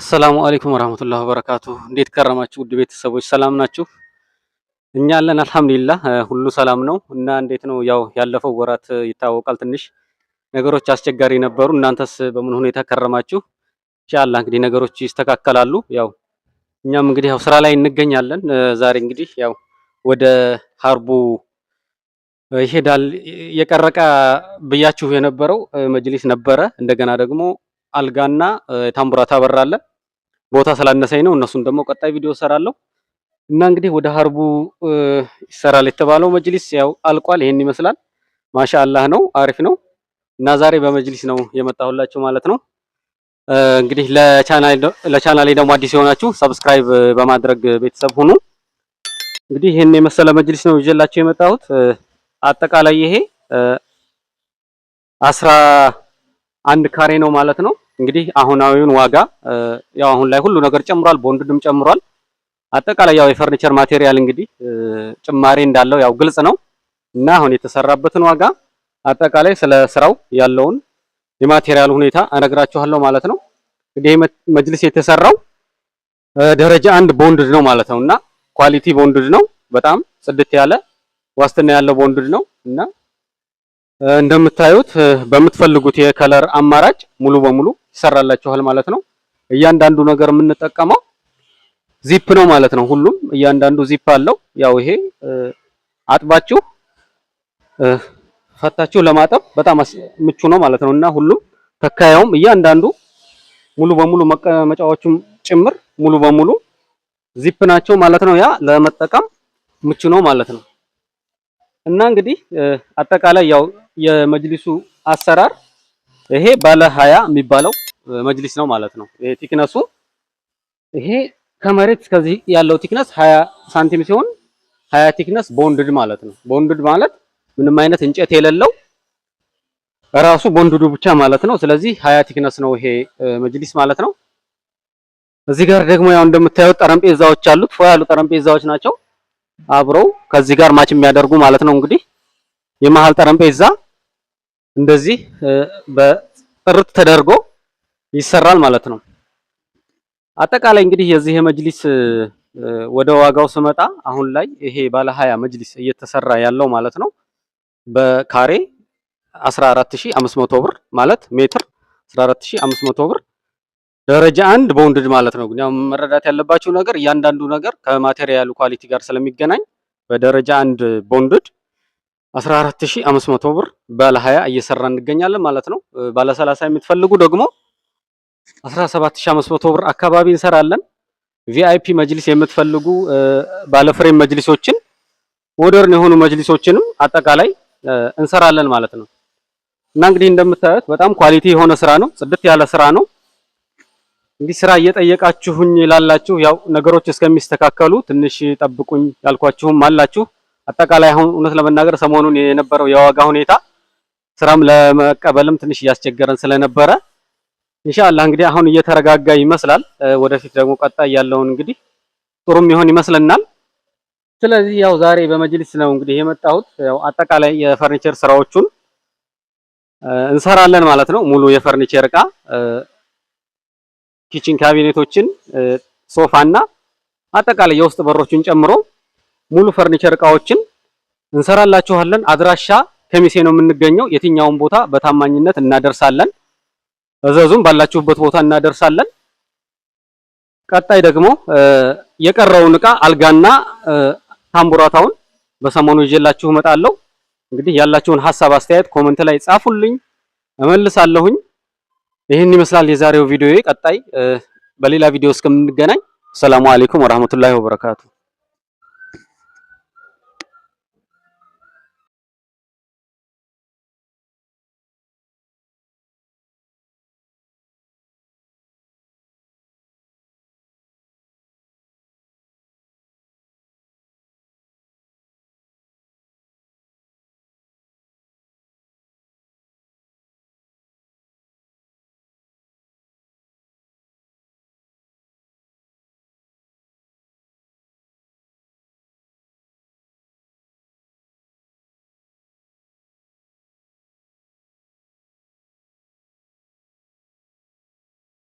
አሰላሙ አለይኩም ወራህመቱላሂ ወበረካቱ። እንዴት ከረማችሁ ውድ ቤተሰቦች ሰላም ናችሁ? እኛ አለን አልሐምዱሊላህ ሁሉ ሰላም ነው። እና እንዴት ነው ያው ያለፈው ወራት ይታወቃል ትንሽ ነገሮች አስቸጋሪ ነበሩ። እናንተስ በምን ሁኔታ ከረማችሁ? ኢንሻአላህ እንግዲህ ነገሮች ይስተካከላሉ። ያው እኛም እንግዲህ ያው ስራ ላይ እንገኛለን። ዛሬ እንግዲህ ያው ወደ ሀርቡ ይሄዳል የቀረቀ ብያችሁ የነበረው መጅሊስ ነበረ። እንደገና ደግሞ አልጋና ታምቡራታ አበራለ ቦታ ስላነሰኝ ነው። እነሱን ደግሞ ቀጣይ ቪዲዮ ሰራለሁ እና እንግዲህ ወደ ሀርቡ ይሰራል የተባለው መጅሊስ ያው አልቋል። ይሄን ይመስላል። ማሻአላህ ነው፣ አሪፍ ነው እና ዛሬ በመጅሊስ ነው የመጣሁላችሁ ማለት ነው። እንግዲህ ለቻናሌ ደግሞ አዲስ የሆናችሁ ሰብስክራይብ በማድረግ ቤተሰብ ሁኑ። እንግዲህ ይሄን የመሰለ መጅሊስ ነው ይዤላችሁ የመጣሁት። አጠቃላይ ይሄ 11 ካሬ ነው ማለት ነው። እንግዲህ አሁናዊውን ዋጋ ያው አሁን ላይ ሁሉ ነገር ጨምሯል፣ ቦንድድም ጨምሯል። አጠቃላይ ያው የፈርኒቸር ማቴሪያል እንግዲህ ጭማሪ እንዳለው ያው ግልጽ ነው እና አሁን የተሰራበትን ዋጋ አጠቃላይ ስለ ስራው ያለውን የማቴሪያል ሁኔታ እነግራችኋለሁ ማለት ነው። እንግዲህ መጅሊስ የተሰራው ደረጃ 1 ቦንድድ ነው ማለት ነው እና ኳሊቲ ቦንድድ ነው። በጣም ጽድት ያለ ዋስትና ያለው ቦንድድ ነው እና እንደምታዩት በምትፈልጉት የከለር አማራጭ ሙሉ በሙሉ ይሰራላችኋል ማለት ነው። እያንዳንዱ ነገር የምንጠቀመው ዚፕ ነው ማለት ነው። ሁሉም እያንዳንዱ ዚፕ አለው። ያው ይሄ አጥባችሁ ፈታችሁ ለማጠብ በጣም ምቹ ነው ማለት ነው እና ሁሉም ተካያውም እያንዳንዱ ሙሉ በሙሉ መቀመጫዎቹም ጭምር ሙሉ በሙሉ ዚፕ ናቸው ማለት ነው። ያ ለመጠቀም ምቹ ነው ማለት ነው እና እንግዲህ አጠቃላይ ያው የመጅሊሱ አሰራር ይሄ ባለ 20 የሚባለው መጅሊስ ነው ማለት ነው። ይሄ ቲክነሱ ይሄ ከመሬት እስከዚህ ያለው ቲክነስ 20 ሳንቲም ሲሆን 20 ቲክነስ ቦንድድ ማለት ነው። ቦንድድ ማለት ምንም አይነት እንጨት የሌለው ራሱ ቦንድዱ ብቻ ማለት ነው። ስለዚህ 20 ቲክነስ ነው ይሄ መጅሊስ ማለት ነው። እዚህ ጋር ደግሞ ያው እንደምታዩት ጠረጴዛዎች አሉት። ፎ ያሉ ጠረጴዛዎች ናቸው አብረው ከዚህ ጋር ማች የሚያደርጉ ማለት ነው። እንግዲህ የመሃል ጠረጴዛ እንደዚህ በጥርት ተደርጎ ይሰራል ማለት ነው። አጠቃላይ እንግዲህ የዚህ መጅሊስ ወደ ዋጋው ስመጣ አሁን ላይ ይሄ ባለ 20 መጅሊስ እየተሰራ ያለው ማለት ነው በካሬ 14500 ብር ማለት ሜትር 14500 ብር ደረጃ 1 ቦንድድ ማለት ነው። ግን ያው መረዳት ያለባችሁ ነገር እያንዳንዱ ነገር ከማቴሪያሉ ኳሊቲ ጋር ስለሚገናኝ በደረጃ 1 ቦንድድ 14500 ብር ባለ 20 እየሰራ እንገኛለን ማለት ነው። ባለ 30 የምትፈልጉ ደግሞ 17500 ብር አካባቢ እንሰራለን። ቪአይፒ መጅሊስ የምትፈልጉ ባለ ፍሬም መጅሊሶችን ሞደርን የሆኑ መጅሊሶችንም አጠቃላይ እንሰራለን ማለት ነው እና እንግዲህ እንደምታዩት በጣም ኳሊቲ የሆነ ስራ ነው፣ ጽድት ያለ ስራ ነው። እንግዲህ ስራ እየጠየቃችሁኝ ላላችሁ ያው ነገሮች እስከሚስተካከሉ ትንሽ ጠብቁኝ ያልኳችሁም አላችሁ። አጠቃላይ አሁን እውነት ለመናገር ሰሞኑን የነበረው የዋጋ ሁኔታ ስራም ለመቀበልም ትንሽ እያስቸገረን ስለነበረ ኢንሻአላህ እንግዲህ አሁን እየተረጋጋ ይመስላል። ወደፊት ደግሞ ቀጣይ ያለውን እንግዲህ ጥሩም ይሆን ይመስልናል። ስለዚህ ያው ዛሬ በመጅሊስ ነው እንግዲህ የመጣሁት። ያው አጠቃላይ የፈርኒቸር ስራዎቹን እንሰራለን ማለት ነው። ሙሉ የፈርኒቸር እቃ ኪችን ካቢኔቶችን፣ ሶፋና አጠቃላይ የውስጥ በሮችን ጨምሮ ሙሉ ፈርኒቸር እቃዎችን እንሰራላችኋለን። አድራሻ ከሚሴ ነው የምንገኘው። የትኛውን ቦታ በታማኝነት እናደርሳለን። እዘዙም ባላችሁበት ቦታ እናደርሳለን። ቀጣይ ደግሞ የቀረውን እቃ አልጋና ታምቡራታውን በሰሞኑ ይዤላችሁ እመጣለሁ። እንግዲህ ያላችሁን ሐሳብ አስተያየት ኮሜንት ላይ ጻፉልኝ፣ እመልሳለሁኝ። ይህን ይመስላል የዛሬው ቪዲዮ። ቀጣይ በሌላ ቪዲዮ እስከምንገናኝ ሰላም አለይኩም ወራህመቱላሂ ወበረካቱ።